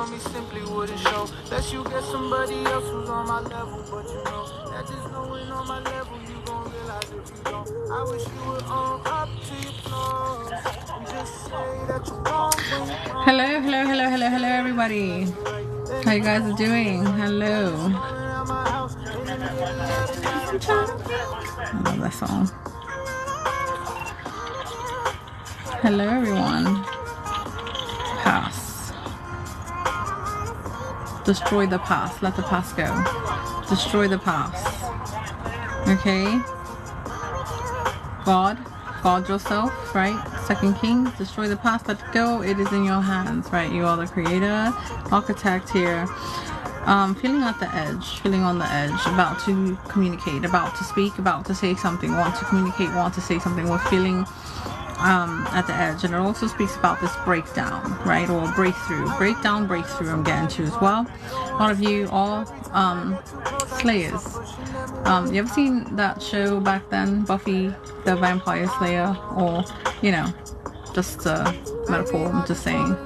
for me simply wouldn't show. Lest you get somebody else who's on my level, but you know that just knowing on my level, you gon' realize if you don't. I wish you would own up to your flaws and just say that you wrong when you wrong. Hello, everybody. How you guys are doing? Hello. I love that song. Hello, everyone. Pass. Destroy the past. Let the past go. Destroy the past. Okay? God yourself, right? Second Kings, destroy the past, let it go. It is in your hands, right? You are the creator, architect here. Feeling at the edge, feeling on the edge, about to communicate, about to speak, about to say something, want to communicate, want to say something. We're feeling at the edge, and it also speaks about this breakdown, right? Or breakthrough, breakthrough I'm getting to as well. A lot of you are slayers. You ever seen that show back then, Buffy the Vampire Slayer? Or, you know, just a metaphor, I'm just saying.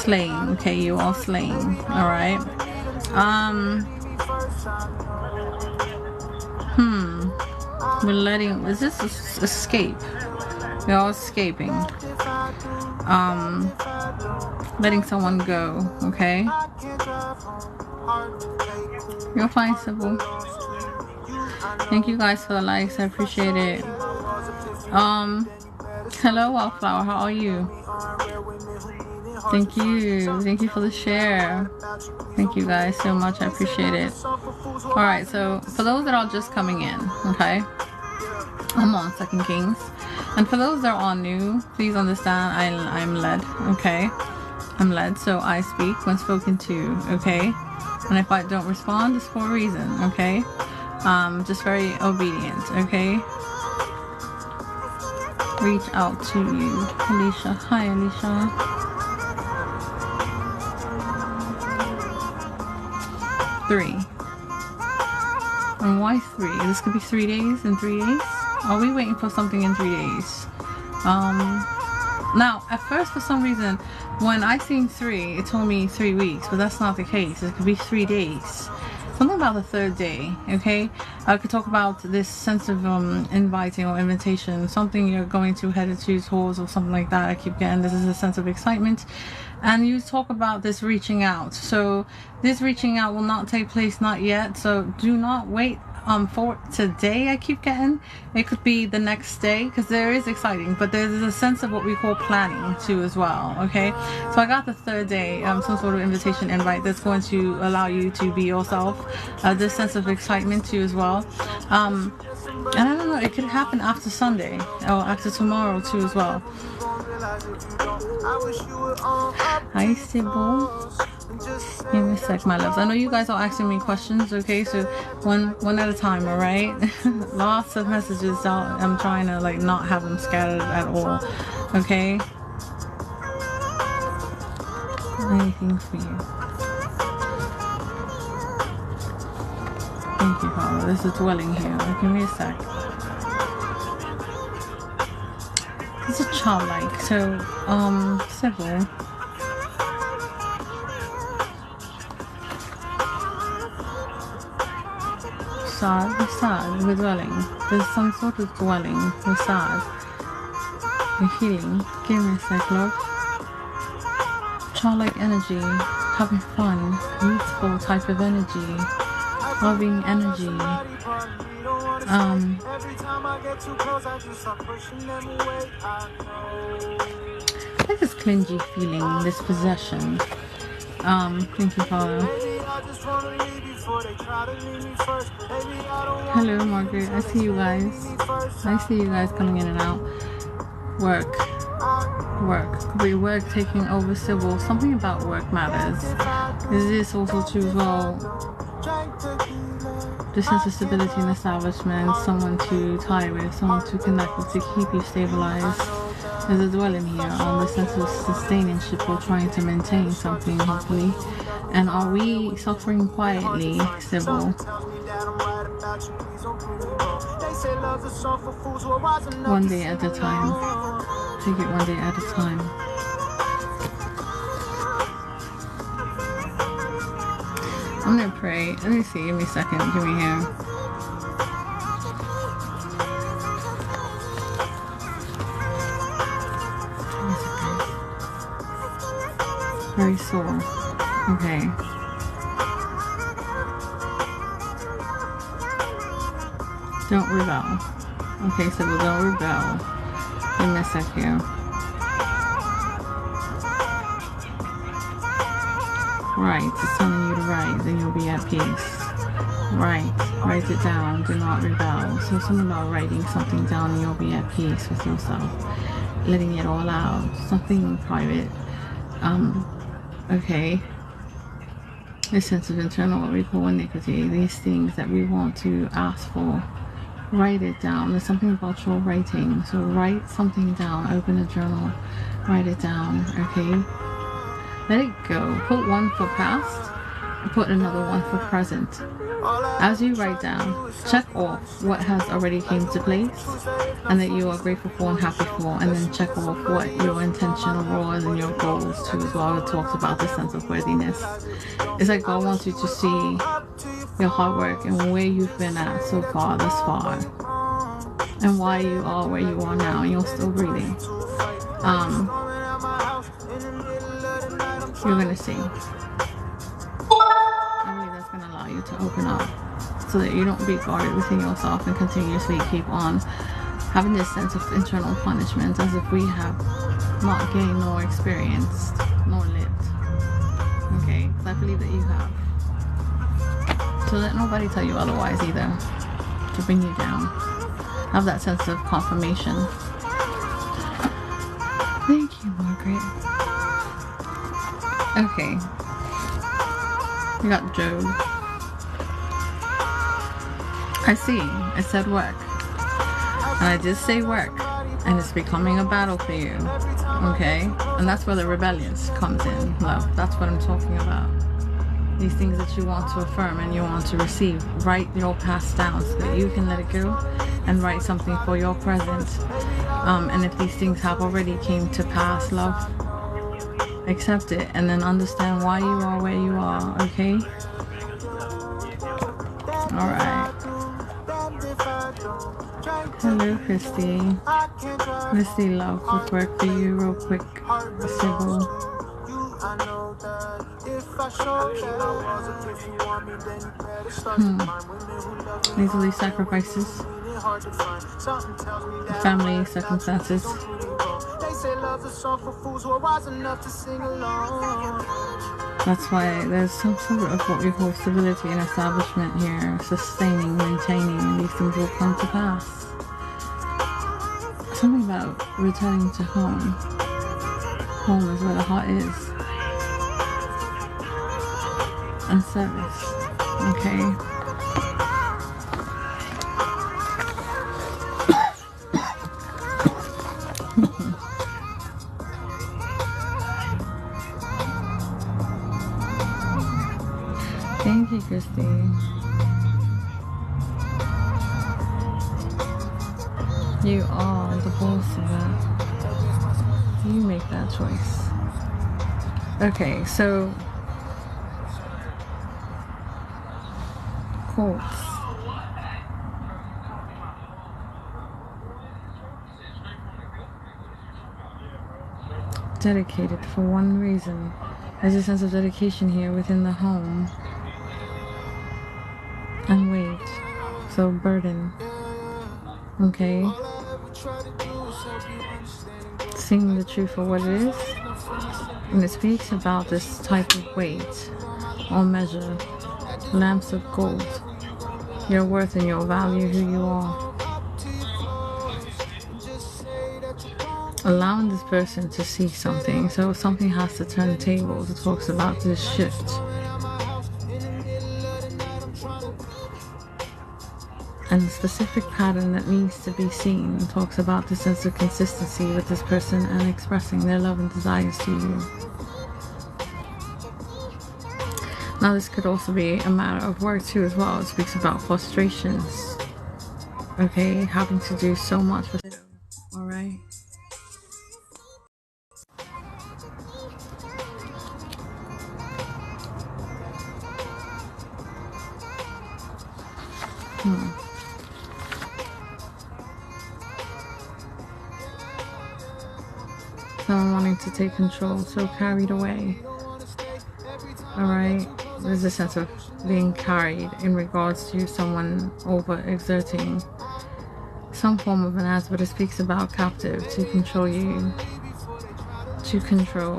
Slaying, okay, you are slaying, alright? We're letting, is this escape? We're all escaping. Letting someone go, okay? You're fine, Sybil. Thank you guys for the likes, I appreciate it. Hello, Wildflower, how are you? Thank you for the share. Thank you guys so much, I appreciate it. Alright, so for those that are just coming in, okay? I'm on Second Kings. And for those that are new, please understand I'm led, okay? I'm led, so I speak when spoken to, okay? And if I don't respond, it's for a reason, okay? Just very obedient, okay? Reach out to you, Alicia. Hi, Alicia. Three. And why 3? This could be 3 days in 3 days. Are we waiting for something in 3 days? Now, at first, for some reason, when I seen 3, it told me 3 weeks, but that's not the case. It could be 3 days. Something about the 3rd day, okay? I could talk about this sense of inviting or invitation, something you're going to head to towards or something like that. I keep getting this is a sense of excitement. And you talk about this reaching out. So this reaching out will not take place, not yet. So do not wait for today. I keep getting it could be the next day, because there is exciting, but there's a sense of what we call planning too as well, okay? So I got the 3rd day, some sort of invitation invite that's going to allow you to be yourself, this sense of excitement too as well. And I don't know, it could happen after Sunday or after tomorrow too as well. Hi, Sybil. Give me a sec, my loves. I know you guys are asking me questions, okay? So one at a time, all right? Lots of messages out. I'm trying to like not have them scattered at all, okay? Anything for you. Thank you, Father. There's a dwelling here. Give me a sec. It's a childlike, so Sybil. Sad, we're dwelling. There's some sort of dwelling. We're sad. We're healing. Give me a sec, love. Childlike energy, having fun, youthful type of energy, loving energy. There's this clingy feeling, this possession. Thank you, Father. Hello, Margaret. I see you guys. I see you guys coming in and out. Work. Could be work taking over Sybil. Something about work matters. Is this also too as well? The sense of stability and establishment, someone to tie with, someone to connect with, to keep you stabilized. There's a dwelling here on the sense of sustainingship or trying to maintain something, hopefully. And are we suffering quietly, Sybil? One day at a time. Take it one day at a time. I'm gonna pray. Let me see. Give me a second. Give me here. Very sore. Okay. Don't rebel. Okay, so we don't rebel. Give me a sec here. Right, it's telling you to write, then you'll be at peace. Write it down, do not rebel. So something about writing something down and you'll be at peace with yourself. Letting it all out, something private. Okay. This sense of internal what we call iniquity, these things that we want to ask for. Write it down. There's something about your writing. So write something down, open a journal, write it down, okay? Let it go. Put one for past, put another one for present. As you write down, check off what has already came to place and that you are grateful for and happy for, and then check off what your intention was and your goals too as well. It talks about the sense of worthiness. It's like God wants you to see your hard work and where you've been at so far, thus far, and why you are where you are now and you're still breathing. You're gonna see. That's going to allow you to open up so that you don't be guarded within yourself and continuously keep on having this sense of internal punishment as if we have not gained nor experienced nor lived. Okay, because I believe that you have. So let nobody tell you otherwise either, to bring you down. Have that sense of confirmation. Thank you, Margaret. Okay. We got Job. I see. It said work. And I did say work. And it's becoming a battle for you. Okay? And that's where the rebellious comes in, love. That's what I'm talking about. These things that you want to affirm and you want to receive. Write your past down so that you can let it go and write something for your present. And if these things have already came to pass, love, accept it and then understand why you are where you are, okay? Alright. Hello, Christy. Misty love with work for you real quick. Sybil. Easily sacrifices. Family circumstances. That's why there's some sort of what we call stability and establishment here, sustaining, maintaining, and these things will come to pass. Something about returning to home. Home is where the heart is. And service. Okay? Thank you, Christy. You are the boss of that. You make that choice. Okay, so quotes. Dedicated for one reason. There's a sense of dedication here within the home. And weight. So burden. Okay. Seeing the truth for what it is. And it speaks about this type of weight or measure. Lamps of gold. Your worth and your value, who you are. Allowing this person to see something. So something has to turn tables. It talks about this shift. And the specific pattern that needs to be seen. It talks about the sense of consistency with this person and expressing their love and desires to you. Now this could also be a matter of work too as well. It speaks about frustrations. Okay, having to do so much with it. Alright. Someone wanting to take control, so carried away. Alright, there's a sense of being carried in regards to someone over-exerting some form of an act, but it speaks about captive, to control you, to control.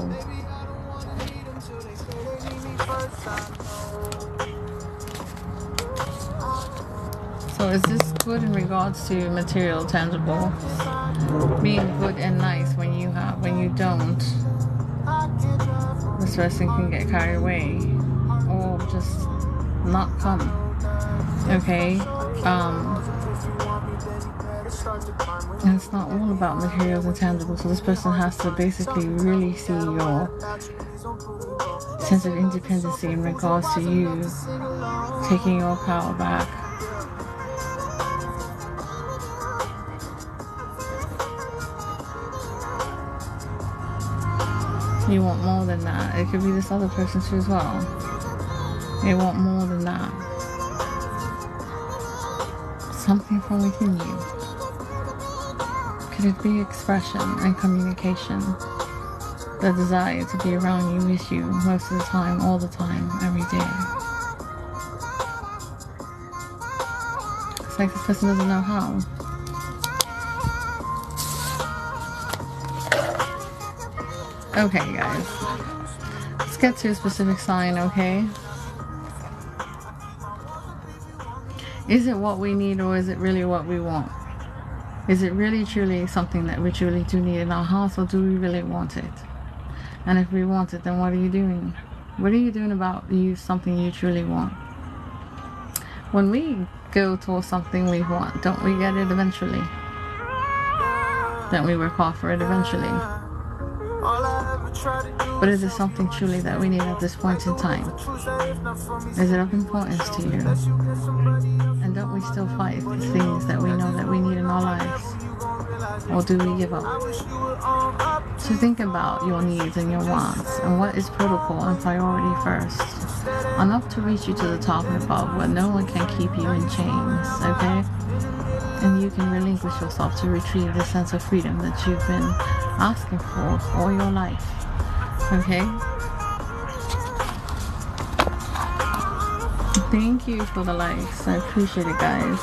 So is this good in regards to material, tangible, being good and nice when you have, when you don't? This person can get carried away or just not come. Okay, and it's not all about materials and tangibles. So this person has to basically really see your sense of independency in regards to you taking your power back. You want more than that. It could be this other person too as well. They want more than that. Something from within you. Could it be expression and communication? The desire to be around you, with you, most of the time, all the time, every day. It's like this person doesn't know how. Okay, guys. Let's get to a specific sign, okay? Is it what we need, or is it really what we want? Is it really truly something that we truly do need in our house, or do we really want it? And if we want it, then what are you doing? What are you doing about something you truly want? When we go towards something we want, don't we get it eventually? Don't we work hard for it eventually? But is it something truly that we need at this point in time? Is it of importance to you? And don't we still fight for things that we know that we need in our lives? Or do we give up? So think about your needs and your wants, and what is protocol and priority first. Enough to reach you to the top and above, where no one can keep you in chains, okay? And you can relinquish yourself to retrieve the sense of freedom that you've been asking for all your life, okay? Thank you for the likes. I appreciate it, guys.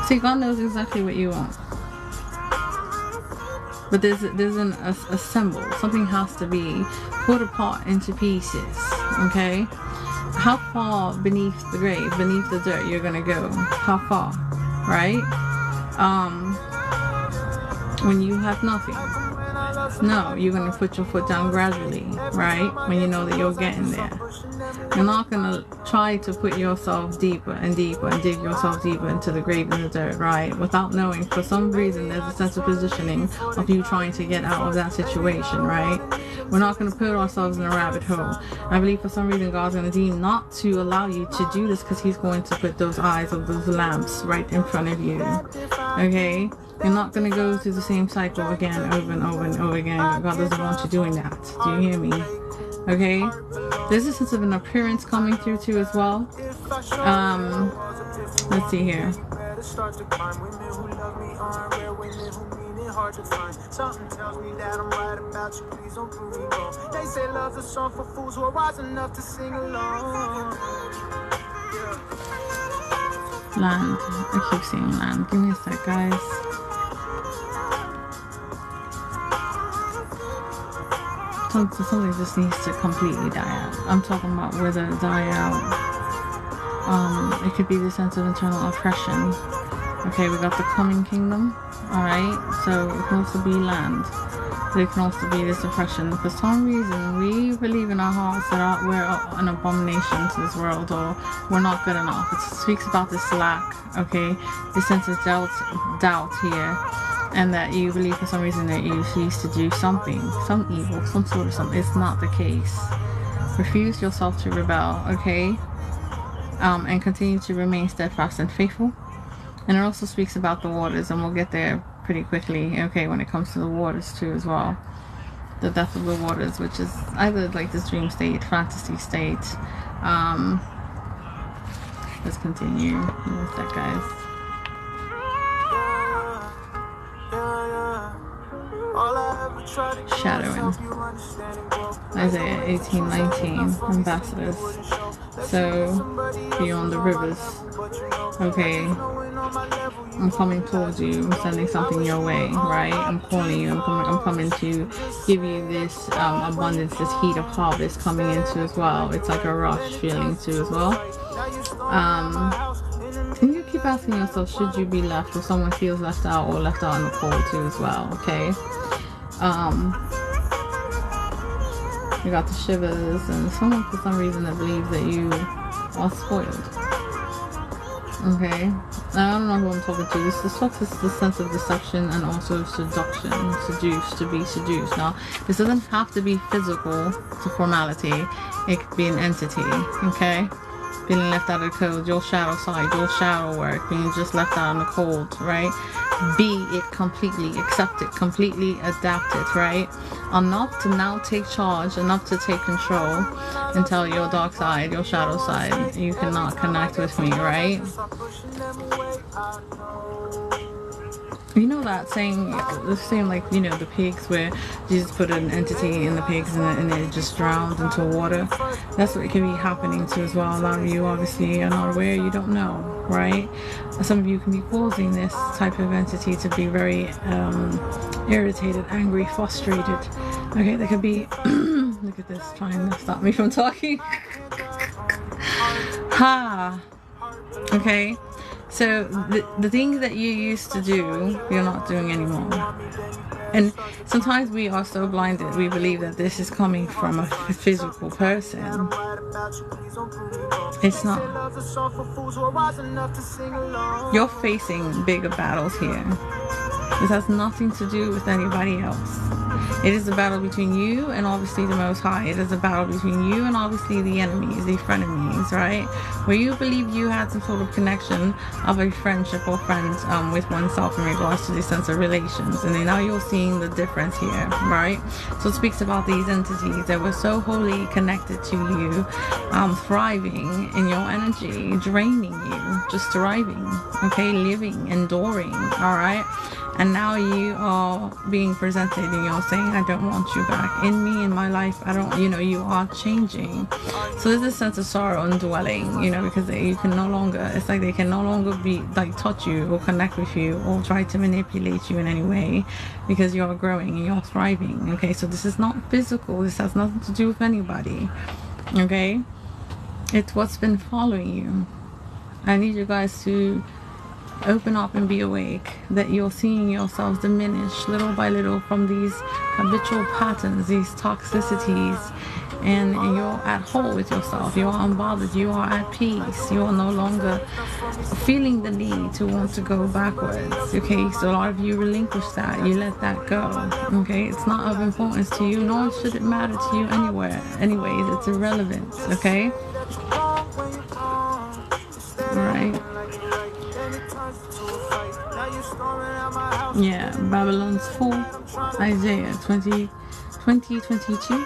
See, God knows exactly what you want. But there's a symbol. Something has to be put apart into pieces, okay? How far beneath the grave, beneath the dirt you're gonna go? How far, right? When you have nothing. No, you're gonna put your foot down gradually, right? When you know that you're getting there. You're not gonna try to put yourself deeper and deeper and dig yourself deeper into the grave in the dirt, right? Without knowing, for some reason, there's a sense of positioning of you trying to get out of that situation, right? We're not gonna put ourselves in a rabbit hole. I believe for some reason God's gonna deem not to allow you to do this, because He's going to put those eyes of those lamps right in front of you, okay? You're not going to go through the same cycle again, over and over and over again. God doesn't want you doing that. Do you hear me? Okay? There's a sense of an appearance coming through too as well. Let's see here. Something tells me that I'm right about you. Please don't prove me wrong. They say love's a song for fools who are wise enough to sing along. Land. I keep saying land. Give me a sec, guys. Something just needs to completely die out. I'm talking about whether die out. It could be the sense of internal oppression. Okay, we got the coming kingdom. Alright, so it can also be land. But it can also be this oppression. For some reason, we believe in our hearts that we're an abomination to this world, or we're not good enough. It speaks about this lack, okay? This sense of doubt here. And that you believe for some reason that you used to do something, some evil, some sort of something. It's not the case. Refuse yourself to rebel, okay? And continue to remain steadfast and faithful. And it also speaks about the waters, and we'll get there pretty quickly, okay, when it comes to the waters too as well. the death of the waters, which is either like this dream state, fantasy state. Let's continue with that, guys. Shadowing. Isaiah 18:19, ambassadors. So, beyond the rivers. Okay, I'm coming towards you. I'm sending something your way, right? I'm calling you. I'm coming to give you this abundance, this heat of harvest coming into as well. It's like a rush feeling too as well. And you keep asking yourself, should you be left, if someone feels left out or left out in the cold too as well, okay? You got the shivers, and someone for some reason that believes that you are spoiled. Okay, I don't know who I'm talking to. This is the sense of deception and also seduction, seduced, to be seduced. Now, this doesn't have to be physical to formality. It could be an entity, okay? Being left out of the cold, your shadow side, your shadow work, being just left out in the cold, right? Be it completely, accept it, completely adapt it, right? Enough to now take charge, enough to take control, and tell your dark side, your shadow side, you cannot connect with me, right? You know that saying, the same like, you know, the pigs where Jesus put an entity in the pigs and it just drowned into water. That's what it can be happening to as well. A lot of you obviously are not aware, you don't know, right? Some of you can be causing this type of entity to be very irritated, angry, frustrated. Okay, they could be, look at this, trying to stop me from talking. Ha! Okay. So the things that you used to do, you're not doing anymore. And sometimes we are so blinded, we believe that this is coming from a physical person. It's not. You're facing bigger battles here. This has nothing to do with anybody else. It is a battle between you and obviously the Most High. It is a battle between you and obviously the enemies, the frenemies, right? Where you believe you had some sort of connection of a friendship or friends with oneself in regards to the sense of relations. And then now you're seeing the difference here, right? So it speaks about these entities that were so wholly connected to you, thriving in your energy, draining you, just thriving, okay, living, enduring, all right? And now you are being presented and you're saying, I don't want you back in me, in my life. I don't, you know, you are changing. So there's a sense of sorrow and dwelling, you know, because you can no longer, it's like they can no longer be like touch you or connect with you or try to manipulate you in any way because you're growing and you're thriving. Okay, so this is not physical. This has nothing to do with anybody. Okay, it's what's been following you. I need you guys to open up and be awake that you're seeing yourselves diminish little by little from these habitual patterns, these toxicities, and you're at whole with yourself. You are unbothered, you are at peace, you are no longer feeling the need to want to go backwards. Okay, so a lot of you relinquish that, you let that go. Okay, it's not of importance to you, nor should it matter to you anywhere. Anyways, it's irrelevant. Okay, alright. Yeah, Babylon's full. Isaiah 2022.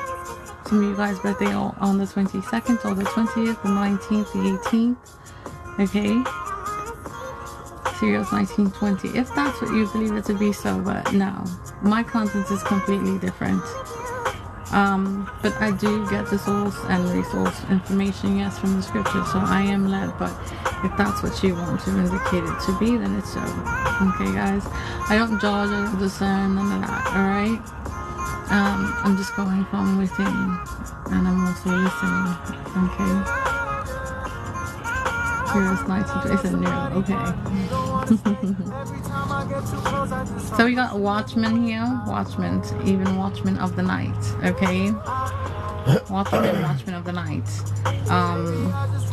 Some of you guys' birthday are on the 22nd or the 20th, the 19th, the 18th. Okay. Sirius 1920. If that's what you believe it to be, so, but no. My content is completely different. But I do get the source and resource information, yes, from the scripture, so I am led. But if that's what you want to indicate it to be, then it's so. Okay, guys, I don't judge, I don't discern, none of that. All right, I'm just going from within, and I'm also listening. Okay. Here's 19. It's a new. Okay. So we got Watchmen here. Watchmen, even Watchmen of the Night. Okay. Watchmen of the Night.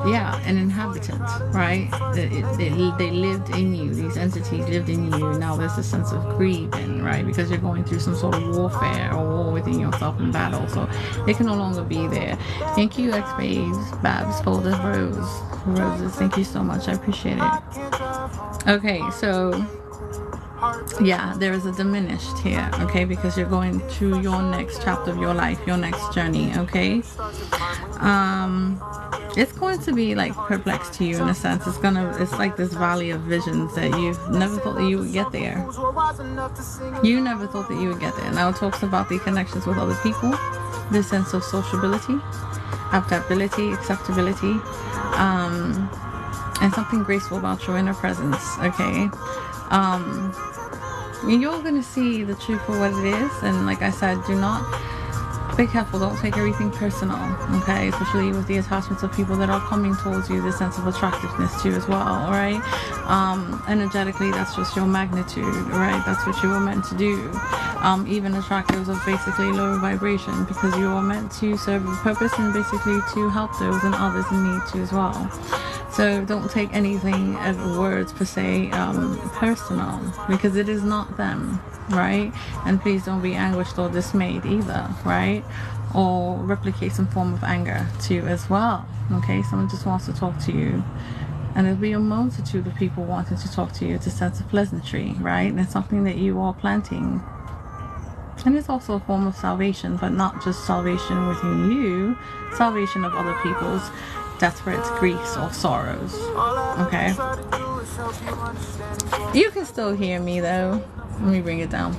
Yeah, an inhabitant, right? They lived in you. These entities lived in you. Now there's a sense of grieving, right? Because you're going through some sort of warfare or war within yourself in battle. So they can no longer be there. Thank you, Babs, for the roses. Thank you so much. I appreciate it. Okay, so Yeah, there is a diminished here, okay, because you're going to your next chapter of your life, your next journey, okay. It's going to be like perplexed to you in a sense. It's like this valley of visions that you've never thought that you would get there. You never thought that you would get there. Now it talks about the connections with other people, this sense of sociability, adaptability, acceptability, and something graceful about your inner presence, okay. You're going to see the truth for what it is, and like I said, do not be careful, don't take everything personal, okay, especially with the attachments of people that are coming towards you, this sense of attractiveness too as well, alright. Energetically, that's just your magnitude, right? That's what you were meant to do. Even attractors are basically lower vibration, because you are meant to serve a purpose and basically to help those and others in need too as well. So don't take anything as words per se personal, because it is not them, right? And please don't be anguished or dismayed either, right? Or replicate some form of anger too as well, okay? Someone just wants to talk to you, and there'll be a multitude of people wanting to talk to you. It's a sense of pleasantry, right? And it's something that you are planting. And it's also a form of salvation, but not just salvation within you, salvation of other people's desperate griefs or sorrows, okay? You can still hear me though. Let me bring it down.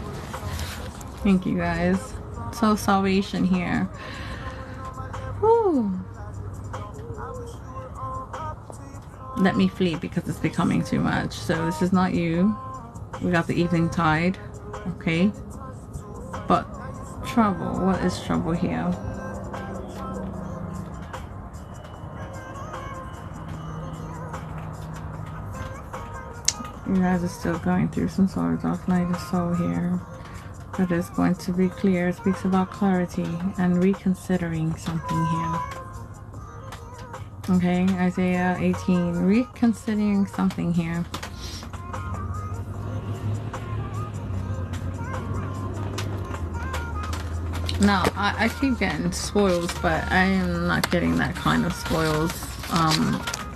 Thank you guys. So salvation here. Woo. Let me flee because it's becoming too much. So this is not you. We got the evening tide, okay? But trouble, what is trouble here? You guys are still going through some sort of dark night of soul here, but it's going to be clear. It speaks about clarity and reconsidering something here. Okay, Isaiah 18, reconsidering something here. Now, I keep getting spoils, but I am not getting that kind of spoils.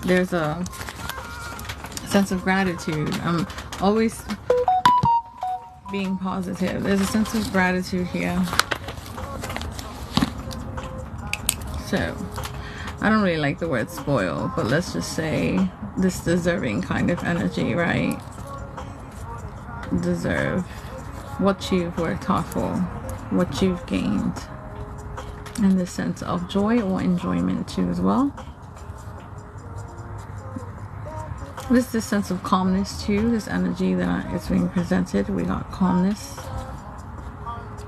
There's a sense of gratitude. I'm always being positive. There's a sense of gratitude here. So, I don't really like the word spoil, but let's just say this deserving kind of energy, right? Deserve what you've worked hard for, what you've gained, and the sense of joy or enjoyment too as well. This is the sense of calmness too, this energy that is being presented. We got calmness.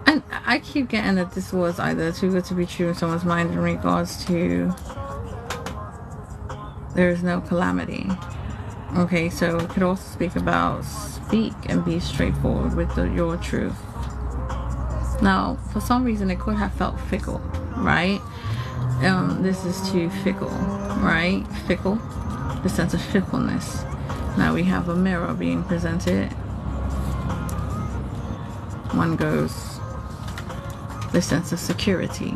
And I keep getting that this was either too good to be true in someone's mind in regards to there is no calamity. Okay, so it could also speak about speak and be straightforward with your truth. Now, for some reason, it could have felt fickle, right? This is too fickle, right? Fickle. The sense of fickleness. Now we have a mirror being presented. One goes, the sense of security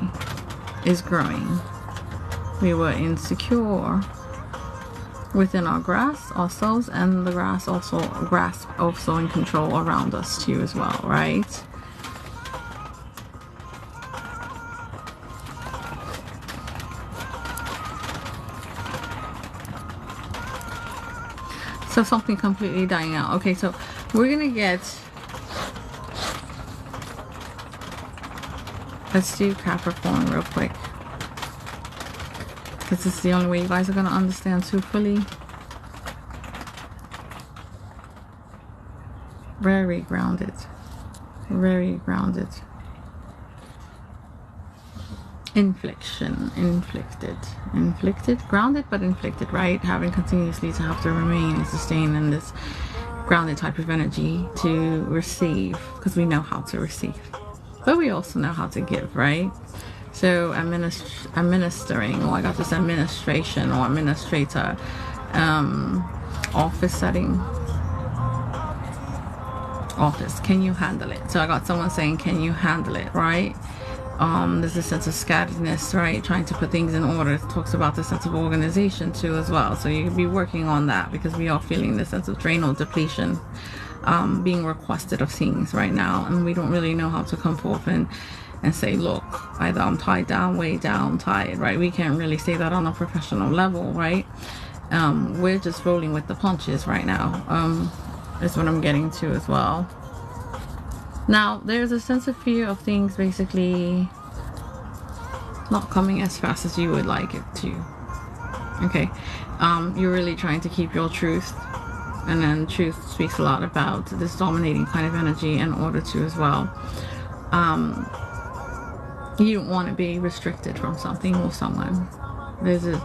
is growing. We were insecure within our grasp ourselves, and the grasp also in control around us too as well, right? So something completely dying out. Okay, so we're gonna get, let's do Capricorn real quick, because this is the only way you guys are gonna understand too fully. Very grounded, very grounded. Infliction, inflicted, grounded but inflicted, right? Having continuously to have to remain and sustain in this grounded type of energy to receive, because we know how to receive, but we also know how to give, right? So administering, or I got this administration or administrator, office setting, office, can you handle it? So I got someone saying, can you handle it, right? There's a sense of scatteredness, right? Trying to put things in order. It talks about the sense of organization too as well. So you can be working on that, because we are feeling the sense of drain or depletion being requested of things right now, and we don't really know how to come forth and say, look, either I'm tied down, way down, tired, right? We can't really say that on a professional level, right? We're just rolling with the punches right now, is what I'm getting to as well. Now, there's a sense of fear of things basically not coming as fast as you would like it to. Okay, you're really trying to keep your truth, and then truth speaks a lot about this dominating kind of energy in order to as well. You don't want to be restricted from something or someone. There's a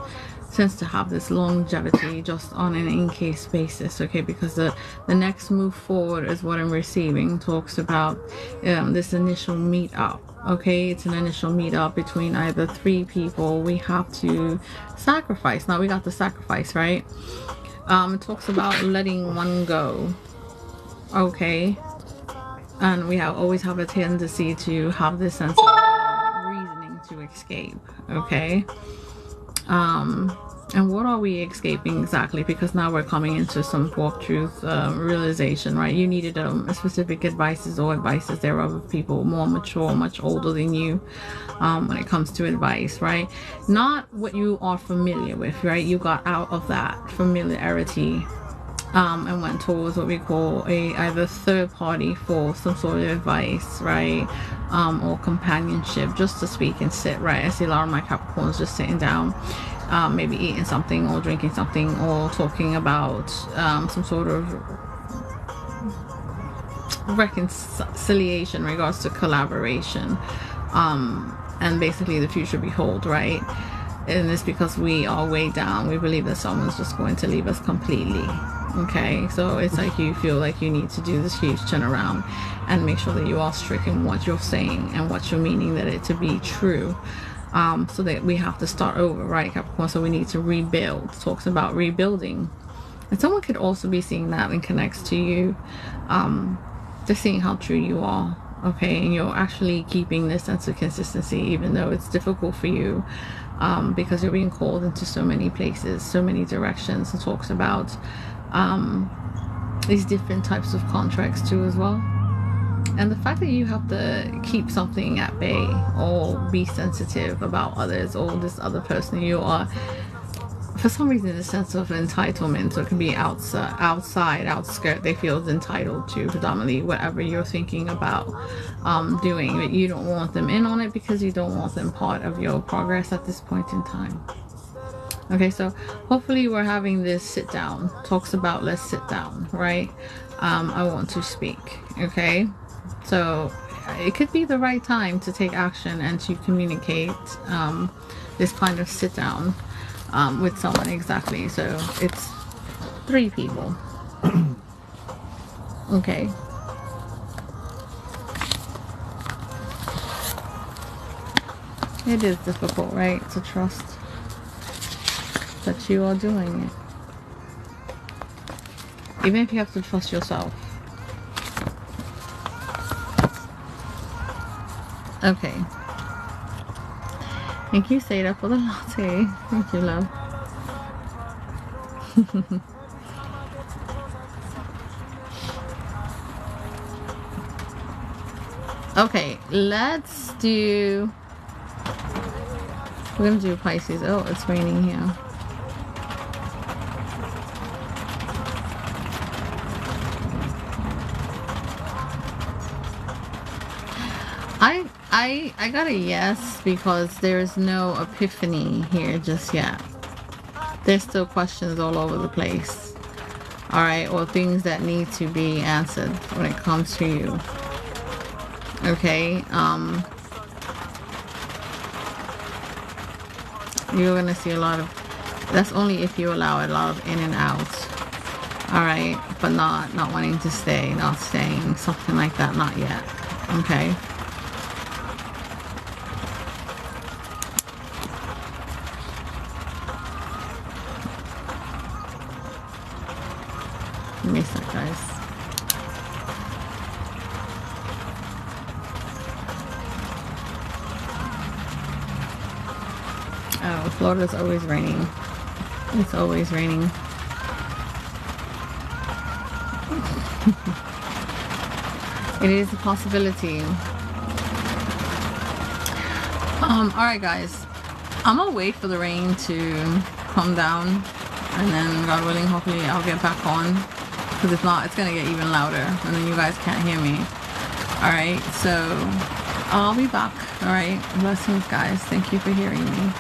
sense to have this longevity just on an in-case basis, okay, because the next move forward is what I'm receiving talks about this initial meet-up. Okay, it's an initial meet-up between either 3 people. We have to sacrifice. Now we got the sacrifice, right? It talks about letting one go, okay, and we always have a tendency to have this sense of reasoning to escape, okay. And what are we escaping exactly? Because now we're coming into some forth truth realization, right? You needed specific advices or advices thereof of people more mature, much older than you, when it comes to advice, right? Not what you are familiar with, right? You got out of that familiarity and went towards what we call either third party for some sort of advice, right? Or companionship, just to speak and sit, right? I see a lot of my Capricorns just sitting down, maybe eating something or drinking something or talking about some sort of reconciliation in regards to collaboration, and basically the future behold, right? And it's because we are way down. We believe that someone's just going to leave us completely. Okay, so it's like you feel like you need to do this huge turnaround and make sure that you are strict in what you're saying and what you're meaning that it to be true, so that we have to start over, right, Capricorn? So we need to rebuild. Talks about rebuilding, and someone could also be seeing that and connects to you, just seeing how true you are, okay, and you're actually keeping this sense of consistency even though it's difficult for you, because you're being called into so many places, so many directions. And talks about these different types of contracts too as well, and the fact that you have to keep something at bay or be sensitive about others or this other person. You are, for some reason, a sense of entitlement, so it can be outskirt. They feel entitled to predominantly whatever you're thinking about doing, but you don't want them in on it because you don't want them part of your progress at this point in time. Okay, so hopefully we're having this sit down. Talks about let's sit down, right? I want to speak, okay? So it could be the right time to take action and to communicate this kind of sit down with someone, exactly. So it's 3 people. Okay. It is difficult, right, to trust that you are doing it, even if you have to trust yourself. Okay, thank you, Seda, for the latte. Thank you, love. Okay, let's do, we're gonna do Pisces. Oh, it's raining here. I got a yes because there's no epiphany here just yet. There's still questions all over the place, all right, or things that need to be answered when it comes to you. Okay, you're gonna see a lot of, that's only if you allow it, a lot of in and out, all right, but not wanting to stay, not staying, something like that, not yet. Okay. Miss that, guys. Oh, Florida's always raining. It's always raining. It is a possibility. Alright guys, I'm gonna wait for the rain to calm down, and then God willing, hopefully I'll get back on, because if not, it's gonna get even louder and then you guys can't hear me. Alright, so I'll be back. Alright, blessings guys, thank you for hearing me.